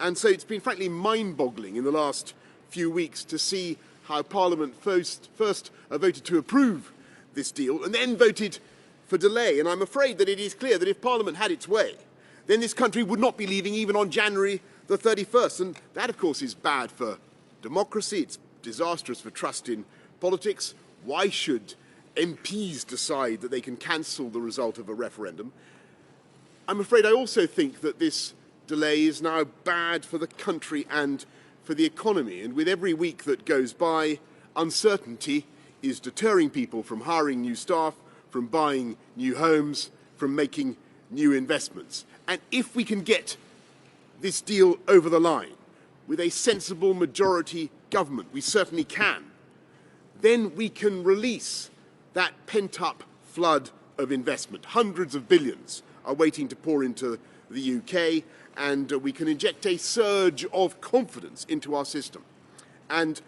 And so it's been frankly mind-boggling in the last few weeks to see how Parliament first voted to approve this deal and then voted for delay. And I'm afraid that it is clear that if Parliament had its way, then this country would not be leaving even on January the 31st. And that, of course, is bad for democracy. It's disastrous for trust in politics. Why should MPs decide that they can cancel the result of a referendum? I'm afraid I also think that this delay is now bad for the country and for the economy. And with every week that goes by, uncertainty is deterring people from hiring new staff, from buying new homes, from making new investments. And if we can get this deal over the line with a sensible majority government, we certainly can, then we can release that pent-up flood of investment. Hundreds of billions are waiting to pour into the UK, and we can inject a surge of confidence into our system. And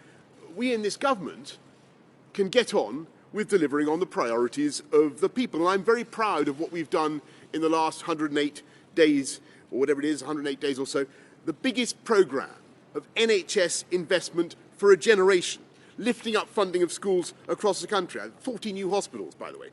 we in this government can get on with delivering on the priorities of the people. And I'm very proud of what we've done in the last 108 days, or whatever it is, 108 days or so, the biggest programme of NHS investment for a generation, lifting up funding of schools across the country. 40 new hospitals, by the way,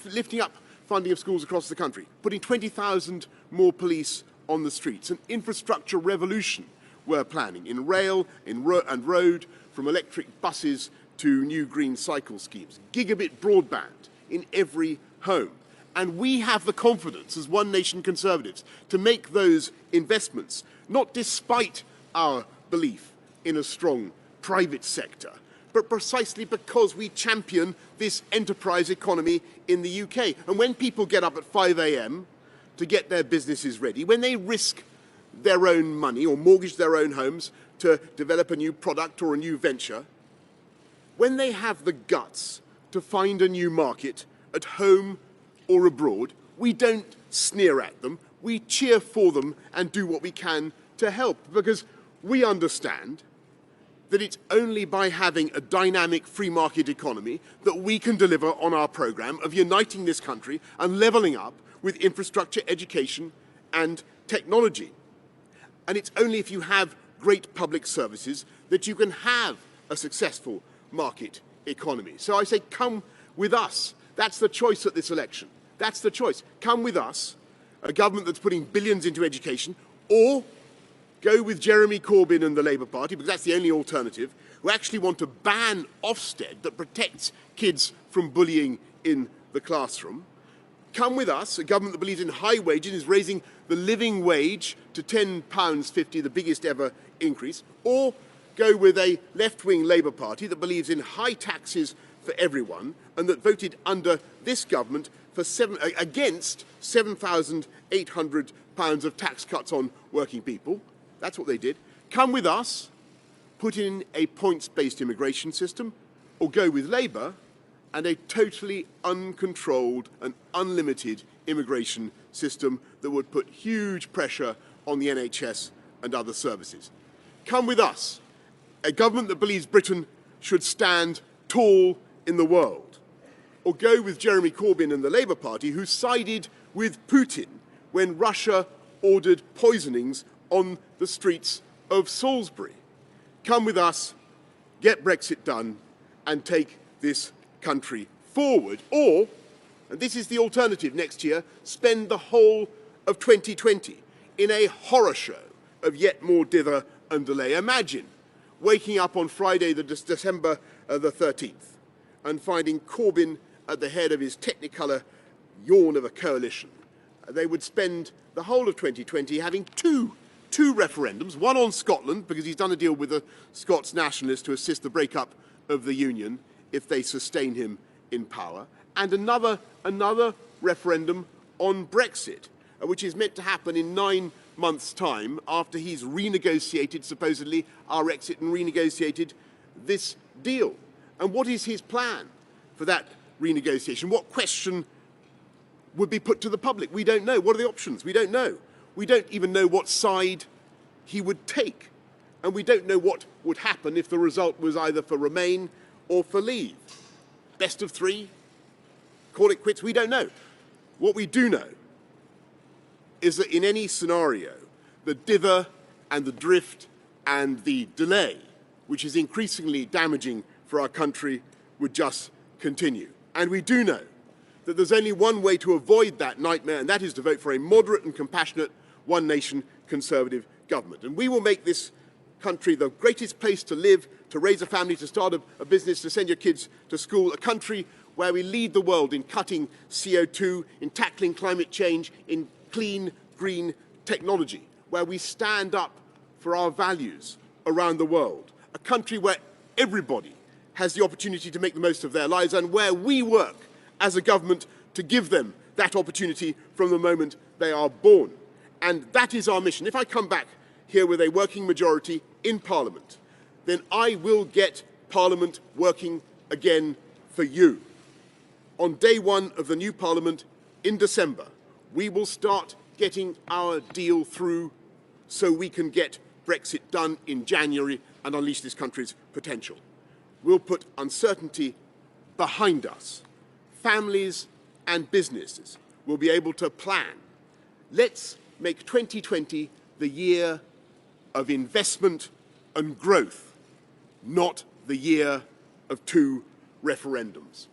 lifting up funding of schools across the country, putting 20,000 more police on the streets, an infrastructure revolution we're planning in rail and road, from electric buses to new green cycle schemes, gigabit broadband in every home. And we have the confidence as One Nation Conservatives to make those investments, not despite our belief in a strong private sector, but precisely because we champion this enterprise economy in the UK. And when people get up at 5 a.m. to get their businesses ready, when they risk their own money or mortgage their own homes to develop a new product or a new venture, when they have the guts to find a new market at home or abroad, we don't sneer at them, we cheer for them and do what we can to help, because we understand that it's only by having a dynamic free market economy that we can deliver on our programme of uniting this country and levelling up with infrastructure, education and technology. And it's only if you have great public services that you can have a successful market economy. So I say, come with us. That's the choice at this election. That's the choice. Come with us, a government that's putting billions into education, or go with Jeremy Corbyn and the Labour Party, because that's the only alternative, who actually want to ban Ofsted that protects kids from bullying in the classroom. Come with us, a government that believes in high wages, is raising the living wage to £10.50, the biggest ever increase, or go with a left-wing Labour Party that believes in high taxes for everyone and that voted under this government for against £7,800 of tax cuts on working people. That's what they did. Come with us, put in a points-based immigration system, or go with Labour and a totally uncontrolled and unlimited immigration system that would put huge pressure on the NHS and other services. Come with us, a government that believes Britain should stand tall in the world, or go with Jeremy Corbyn and the Labour Party, who sided with Putin when Russia ordered poisonings on the streets of Salisbury. Come with us, get Brexit done, and take this country forward. Or, and this is the alternative next year, spend the whole of 2020 in a horror show of yet more dither and delay. Imagine waking up on Friday, December the 13th, and finding Corbyn at the head of his Technicolor yawn of a coalition. They would spend the whole of 2020 having two referendums, one on Scotland, because he's done a deal with the Scots nationalists to assist the breakup of the Union if they sustain him in power, and another referendum on Brexit, which is meant to happen in 9 months' time after he's renegotiated, supposedly, our exit and renegotiated this deal. And what is his plan for that renegotiation? What question would be put to the public? We don't know. What are the options? We don't know. We don't even know what side he would take. And we don't know what would happen if the result was either for Remain or for Leave. Best of three? Call it quits? We don't know. What we do know is that in any scenario, the dither and the drift and the delay, which is increasingly damaging for our country, would just continue. And we do know that there's only one way to avoid that nightmare, and that is to vote for a moderate and compassionate, one-nation conservative government. And we will make this country the greatest place to live, to raise a family, to start a business, to send your kids to school, a country where we lead the world in cutting CO2, in tackling climate change, in clean, green technology, where we stand up for our values around the world, a country where everybody has the opportunity to make the most of their lives and where we work as a government to give them that opportunity from the moment they are born. And that is our mission. If I come back here with a working majority in Parliament, then I will get Parliament working again for you. On day one of the new Parliament in December, we will start getting our deal through so we can get Brexit done in January and unleash this country's potential. We'll put uncertainty behind us. Families and businesses will be able to plan. Let's make 2020 the year of investment and growth, not the year of two referendums.